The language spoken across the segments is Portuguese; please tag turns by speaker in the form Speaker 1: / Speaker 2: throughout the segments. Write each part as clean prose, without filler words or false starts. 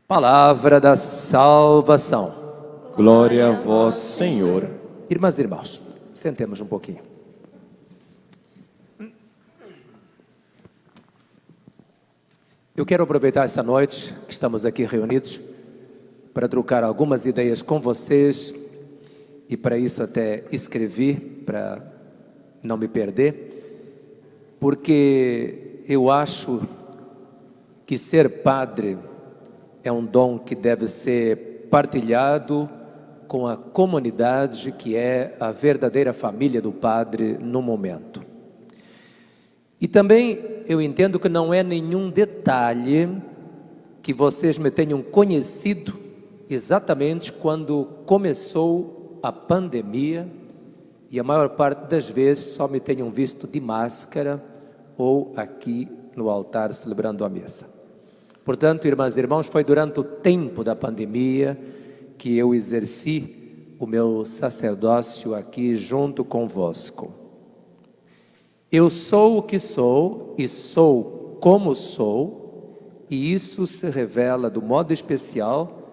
Speaker 1: Palavra da salvação.
Speaker 2: Glória a vós, Senhor.
Speaker 1: Irmãs e irmãos, sentemos um pouquinho. Eu quero aproveitar essa noite que estamos aqui reunidos para trocar algumas ideias com vocês e para isso até escrevi, para não me perder, porque eu acho que ser padre é um dom que deve ser partilhado com a comunidade que é a verdadeira família do padre no momento. E também eu entendo que não é nenhum detalhe que vocês me tenham conhecido exatamente quando começou a pandemia e a maior parte das vezes só me tenham visto de máscara ou aqui no altar celebrando a missa. Portanto, irmãs e irmãos, foi durante o tempo da pandemia que eu exerci o meu sacerdócio aqui junto convosco. Eu sou o que sou e sou como sou, e isso se revela do modo especial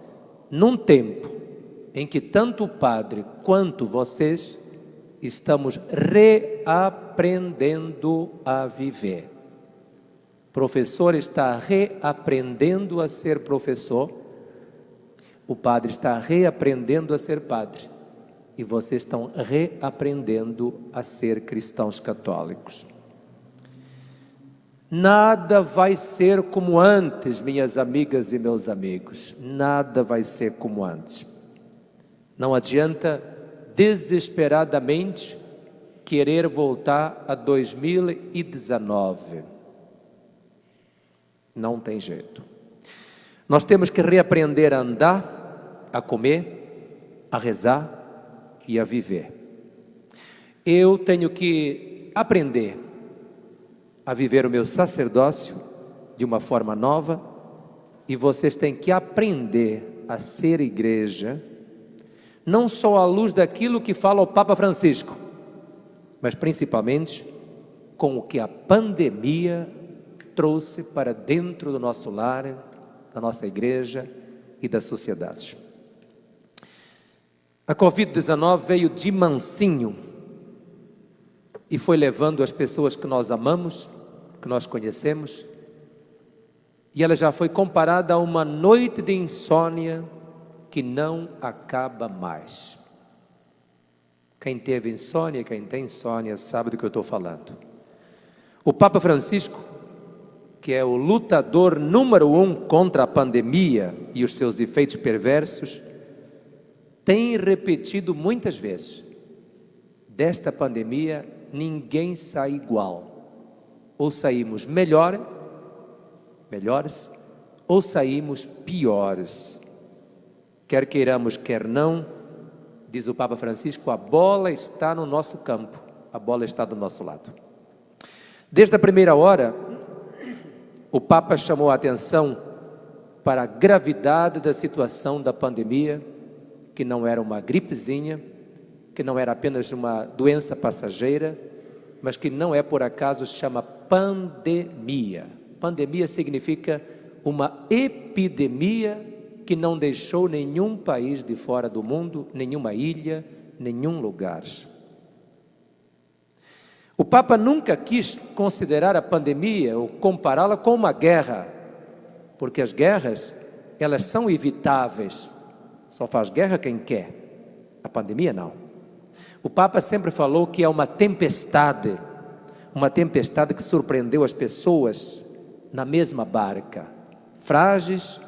Speaker 1: num tempo em que tanto o padre quanto vocês estamos reaprendendo a viver. O professor está reaprendendo a ser professor, o padre está reaprendendo a ser padre, e vocês estão reaprendendo a ser cristãos católicos. Nada vai ser como antes, minhas amigas e meus amigos, nada vai ser como antes. Não adianta desesperadamente querer voltar a 2019. Não tem jeito. Nós temos que reaprender a andar, a comer, a rezar e a viver. Eu tenho que aprender a viver o meu sacerdócio de uma forma nova e vocês têm que aprender a ser igreja, não só à luz daquilo que fala o Papa Francisco, mas principalmente com o que a pandemia trouxe para dentro do nosso lar, da nossa igreja e das sociedades. A Covid-19 veio de mansinho e foi levando as pessoas que nós amamos, que nós conhecemos, e ela já foi comparada a uma noite de insônia que não acaba mais. Quem teve insônia, quem tem insônia, sabe do que eu estou falando. O Papa Francisco, que é o lutador número 1 contra a pandemia e os seus efeitos perversos, tem repetido muitas vezes: desta pandemia ninguém sai igual, ou saímos melhores, ou saímos piores. Quer queiramos, quer não, diz o Papa Francisco, a bola está no nosso campo, a bola está do nosso lado. Desde a primeira hora, o Papa chamou a atenção para a gravidade da situação da pandemia, que não era uma gripezinha, que não era apenas uma doença passageira, mas que não é por acaso se chama pandemia. Pandemia significa uma epidemia que não deixou nenhum país de fora do mundo, nenhuma ilha, nenhum lugar. O Papa nunca quis considerar a pandemia ou compará-la com uma guerra, porque as guerras, elas são evitáveis, só faz guerra quem quer, a pandemia não. O Papa sempre falou que é uma tempestade que surpreendeu as pessoas na mesma barca, frágeis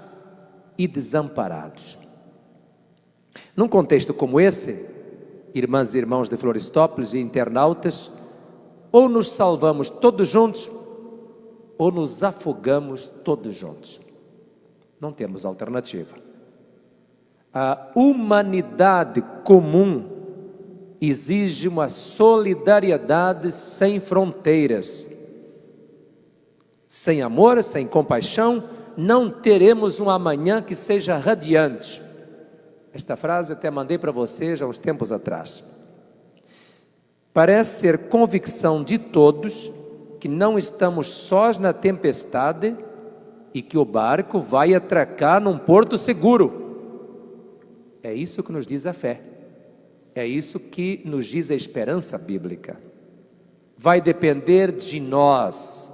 Speaker 1: e desamparados. Num contexto como esse, irmãs e irmãos de Florestópolis e internautas, ou nos salvamos todos juntos, ou nos afogamos todos juntos. Não temos alternativa. A humanidade comum exige uma solidariedade sem fronteiras. Sem amor, sem compaixão, não teremos um amanhã que seja radiante. Esta frase até mandei para vocês há uns tempos atrás. Parece ser convicção de todos que não estamos sós na tempestade e que o barco vai atracar num porto seguro. É isso que nos diz a fé. É isso que nos diz a esperança bíblica. Vai depender de nós.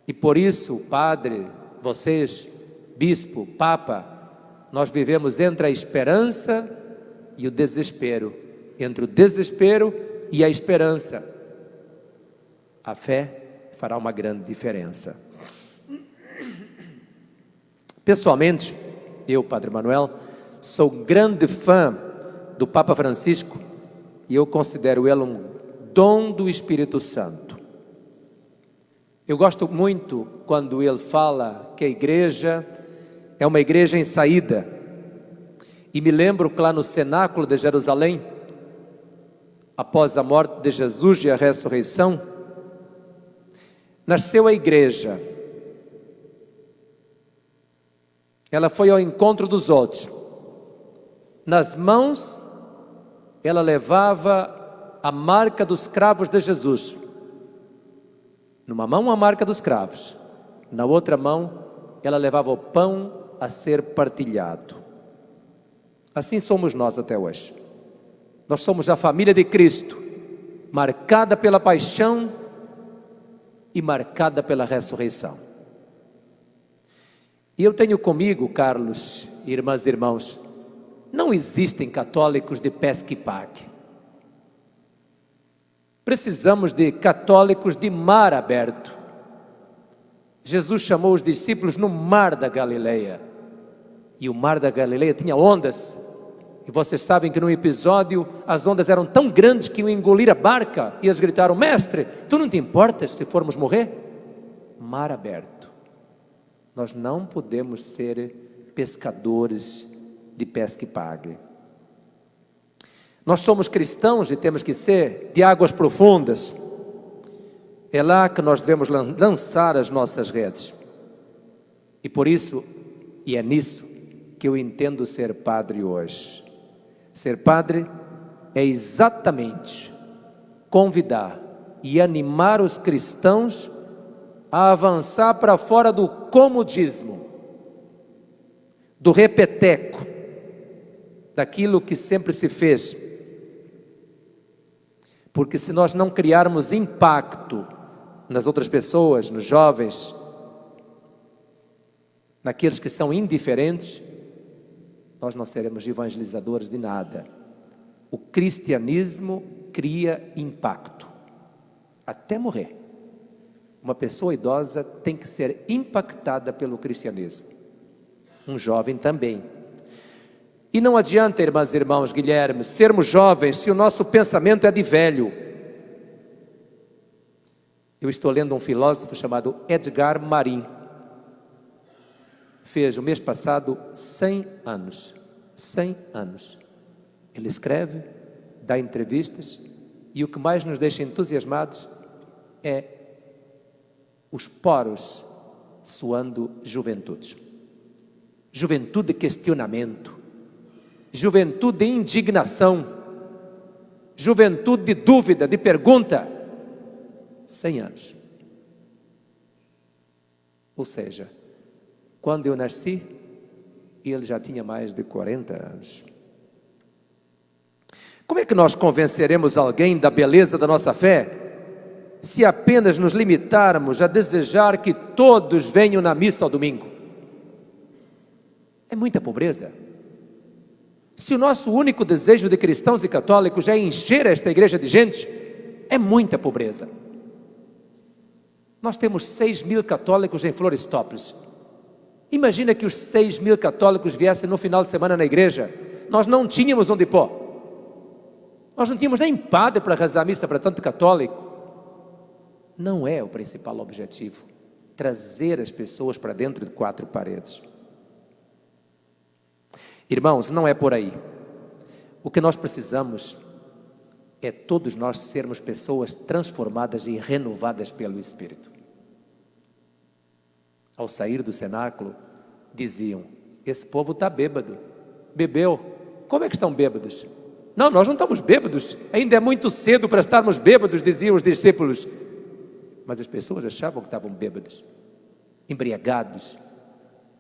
Speaker 1: E por isso, padre, vocês, bispo, papa, nós vivemos entre a esperança e o desespero. Entre o desespero e a esperança. A fé fará uma grande diferença. Pessoalmente, eu, Padre Manuel, sou grande fã do Papa Francisco e eu considero ele um dom do Espírito Santo. Eu gosto muito quando ele fala que a igreja é uma igreja em saída. E me lembro que lá no cenáculo de Jerusalém, após a morte de Jesus e a ressurreição, nasceu a igreja. Ela foi ao encontro dos outros. Nas mãos, ela levava a marca dos cravos de Jesus. Numa mão, a marca dos cravos. Na outra mão, ela levava o pão a ser partilhado. Assim somos nós até hoje. Nós somos a família de Cristo, marcada pela paixão e marcada pela ressurreição. E eu tenho comigo, Carlos, irmãs e irmãos, não existem católicos de pesca e pague. Precisamos de católicos de mar aberto. Jesus chamou os discípulos no mar da Galileia. E o mar da Galileia tinha ondas. E vocês sabem que no episódio as ondas eram tão grandes que iam engolir a barca. E eles gritaram: mestre, tu não te importas se formos morrer? Mar aberto. Nós não podemos ser pescadores de pesca e pague. Nós somos cristãos e temos que ser de águas profundas. É lá que nós devemos lançar as nossas redes. E por isso, e é nisso que eu entendo ser padre hoje. Ser padre é exatamente convidar e animar os cristãos a avançar para fora do comodismo, do repeteco, daquilo que sempre se fez. Porque se nós não criarmos impacto nas outras pessoas, nos jovens, naqueles que são indiferentes, nós não seremos evangelizadores de nada. O cristianismo cria impacto, até morrer. Uma pessoa idosa tem que ser impactada pelo cristianismo. Um jovem também. E não adianta, irmãs e irmãos, Guilherme, sermos jovens se o nosso pensamento é de velho. Eu estou lendo um filósofo chamado Edgar Morin. Fez o mês passado 100 anos. 100 anos. Ele escreve, dá entrevistas, e o que mais nos deixa entusiasmados é os poros suando juventude. Juventude de questionamento, juventude de indignação, juventude de dúvida, de pergunta. 100 anos. Ou seja, quando eu nasci, ele já tinha mais de 40 anos. Como é que nós convenceremos alguém da beleza da nossa fé se apenas nos limitarmos a desejar que todos venham na missa ao domingo? É muita pobreza. Se o nosso único desejo de cristãos e católicos é encher esta igreja de gente, é muita pobreza. Nós temos 6.000 católicos em Florestópolis. Imagina que os 6.000 católicos viessem no final de semana na igreja. Nós não tínhamos onde pôr. Nós não tínhamos nem padre para rezar a missa para tanto católico. Não é o principal objetivo, trazer as pessoas para dentro de 4 paredes. Irmãos, não é por aí. O que nós precisamos é todos nós sermos pessoas transformadas e renovadas pelo Espírito. Ao sair do cenáculo, diziam: esse povo está bêbado, bebeu. Como é que estão bêbados? Não, nós não estamos bêbados, ainda é muito cedo para estarmos bêbados, diziam os discípulos. Mas as pessoas achavam que estavam bêbados. embriagados.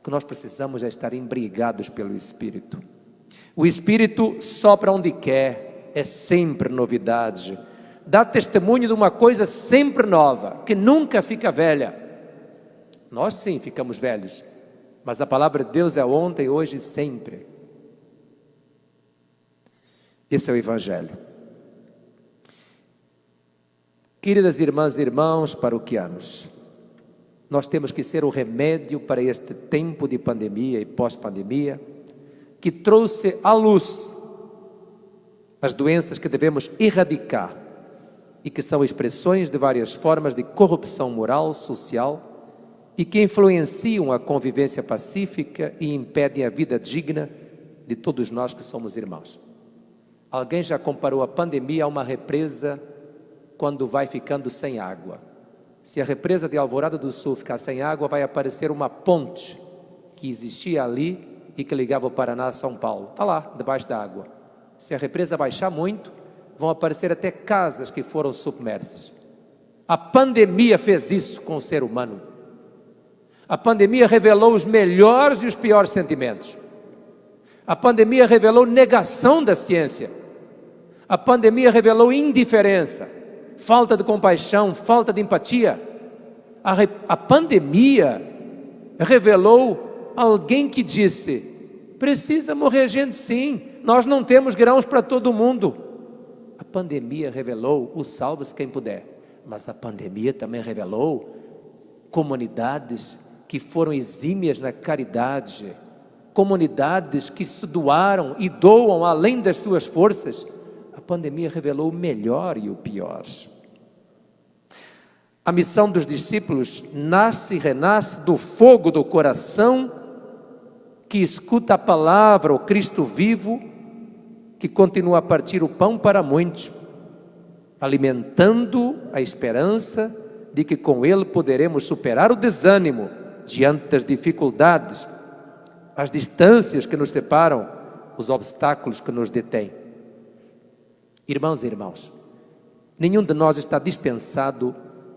Speaker 1: O que nós precisamos é estar embriagados pelo Espírito. O Espírito sopra onde quer, é sempre novidade. Dá testemunho de uma coisa sempre nova, que nunca fica velha. Nós sim ficamos velhos, mas a palavra de Deus é ontem, hoje e sempre. Esse é o Evangelho. Queridas irmãs e irmãos paroquianos, nós temos que ser o remédio para este tempo de pandemia e pós-pandemia, que trouxe à luz as doenças que devemos erradicar e que são expressões de várias formas de corrupção moral, social e que influenciam a convivência pacífica e impedem a vida digna de todos nós que somos irmãos. Alguém já comparou a pandemia a uma represa quando vai ficando sem água. Se a represa de Alvorada do Sul ficar sem água, vai aparecer uma ponte que existia ali e que ligava o Paraná a São Paulo. Está lá, debaixo da água. Se a represa baixar muito, vão aparecer até casas que foram submersas. A pandemia fez isso com o ser humano. A pandemia revelou os melhores e os piores sentimentos. A pandemia revelou negação da ciência. A pandemia revelou indiferença, falta de compaixão, falta de empatia. A pandemia revelou alguém que disse: precisa morrer gente sim, nós não temos grãos para todo mundo. A pandemia revelou o salve-se quem puder, mas a pandemia também revelou comunidades que foram exímias na caridade, comunidades que se doaram e doam além das suas forças. A pandemia revelou o melhor e o pior. A missão dos discípulos nasce e renasce do fogo do coração que escuta a palavra, o Cristo vivo, que continua a partir o pão para muitos, alimentando a esperança de que com ele poderemos superar o desânimo diante das dificuldades, as distâncias que nos separam, os obstáculos que nos detêm. Irmãos e irmãos, nenhum de nós está dispensado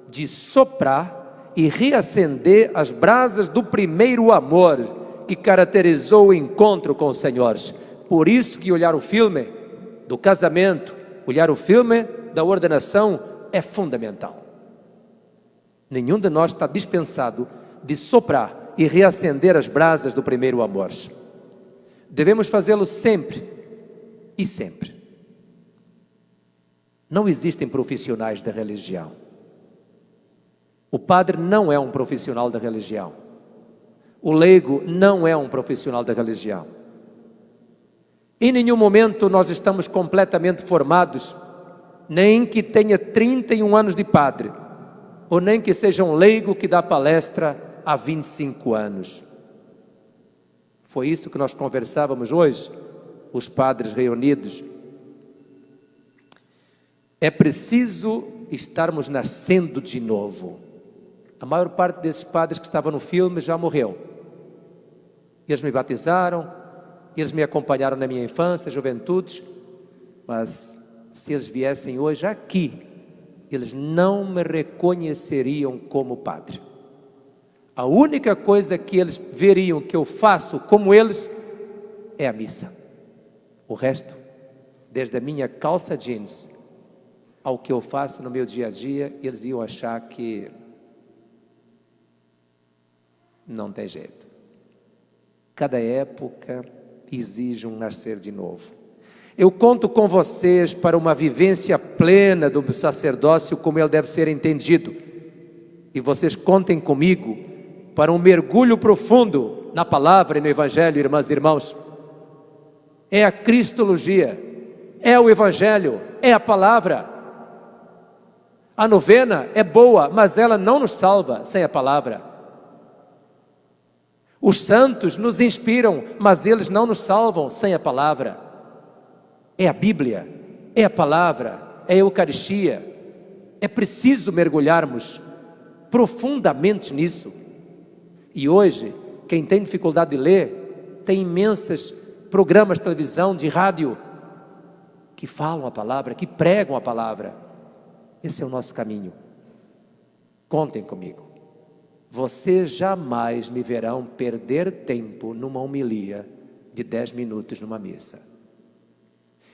Speaker 1: de soprar e reacender as brasas do primeiro amor que caracterizou o encontro com os Senhores. Por isso que olhar o filme do casamento, olhar o filme da ordenação é fundamental. Nenhum de nós está dispensado de soprar e reacender as brasas do primeiro amor. Devemos fazê-lo sempre e sempre. Não existem profissionais da religião. O padre não é um profissional da religião. O leigo não é um profissional da religião. Em nenhum momento nós estamos completamente formados, nem que tenha 31 anos de padre, ou nem que seja um leigo que dá palestra há 25 anos. Foi isso que nós conversávamos hoje, os padres reunidos. É preciso estarmos nascendo de novo. A maior parte desses padres que estavam no filme já morreu. Eles me batizaram, eles me acompanharam na minha infância, juventude, mas se eles viessem hoje aqui, eles não me reconheceriam como padre. A única coisa que eles veriam que eu faço como eles é a missa. O resto, desde a minha calça jeans ao que eu faço no meu dia a dia, eles iam achar que não tem jeito. Cada época exige um nascer de novo. Eu conto com vocês para uma vivência plena do sacerdócio como ele deve ser entendido. E vocês contem comigo para um mergulho profundo na palavra e no Evangelho, irmãs e irmãos. É a cristologia, é o Evangelho, é a palavra. A novena é boa, mas ela não nos salva sem a palavra. Os santos nos inspiram, mas eles não nos salvam sem a palavra. É a Bíblia, é a palavra, é a Eucaristia. É preciso mergulharmos profundamente nisso. E hoje, quem tem dificuldade de ler, tem imensos programas de televisão, de rádio, que falam a palavra, que pregam a palavra. Esse é o nosso caminho. Contem comigo. vocês jamais me verão perder tempo numa homilia de 10 minutos numa missa.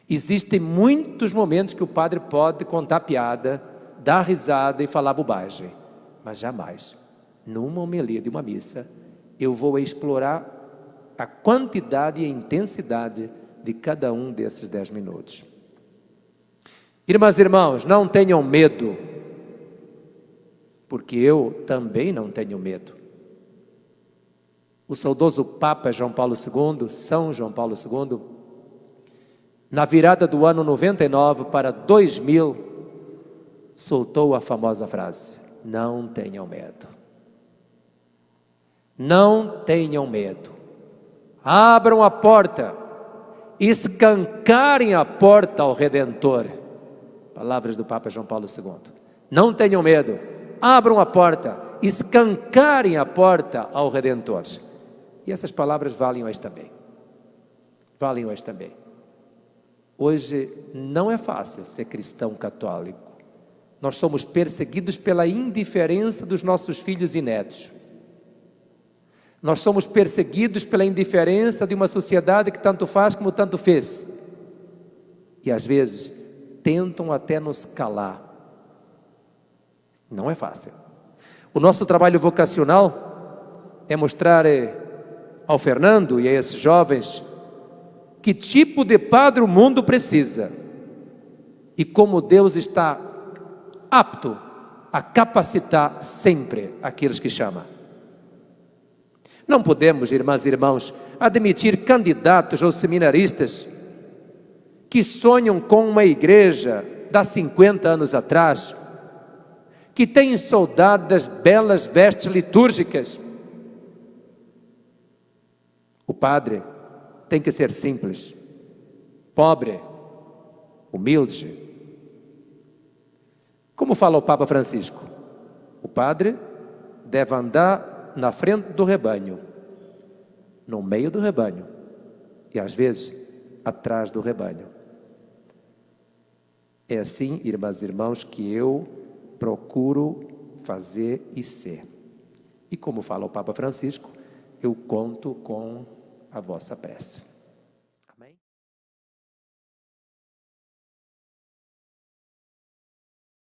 Speaker 1: Existem muitos momentos que o padre pode contar piada, dar risada e falar bobagem, mas jamais, numa homilia de uma missa, eu vou explorar a quantidade e a intensidade de cada um desses 10 minutos. Irmãs e irmãos, não tenham medo, porque eu também não tenho medo. O saudoso Papa João Paulo II, São João Paulo II, na virada do ano 99 para 2000, soltou a famosa frase: não tenham medo. Não tenham medo. Abram a porta, escancarem a porta ao Redentor. Palavras do Papa João Paulo II. Não tenham medo. Abram a porta, escancarem a porta ao Redentor. E essas palavras valem hoje também. Valem hoje também. Hoje não é fácil ser cristão católico. Nós somos perseguidos pela indiferença dos nossos filhos e netos. Nós somos perseguidos pela indiferença de uma sociedade que tanto faz como tanto fez. E às vezes tentam até nos calar. Não é fácil. O nosso trabalho vocacional é mostrar ao Fernando e a esses jovens que tipo de padre o mundo precisa e como Deus está apto a capacitar sempre aqueles que chama. Não podemos, irmãs e irmãos, admitir candidatos ou seminaristas que sonham com uma igreja de 50 anos atrás, que têm saudade das belas vestes litúrgicas. O padre tem que ser simples, pobre, humilde. Como fala o Papa Francisco, o padre deve andar na frente do rebanho, no meio do rebanho e às vezes atrás do rebanho. É assim, irmãs e irmãos, que eu procuro fazer e ser. E como fala o Papa Francisco, eu conto com a vossa prece.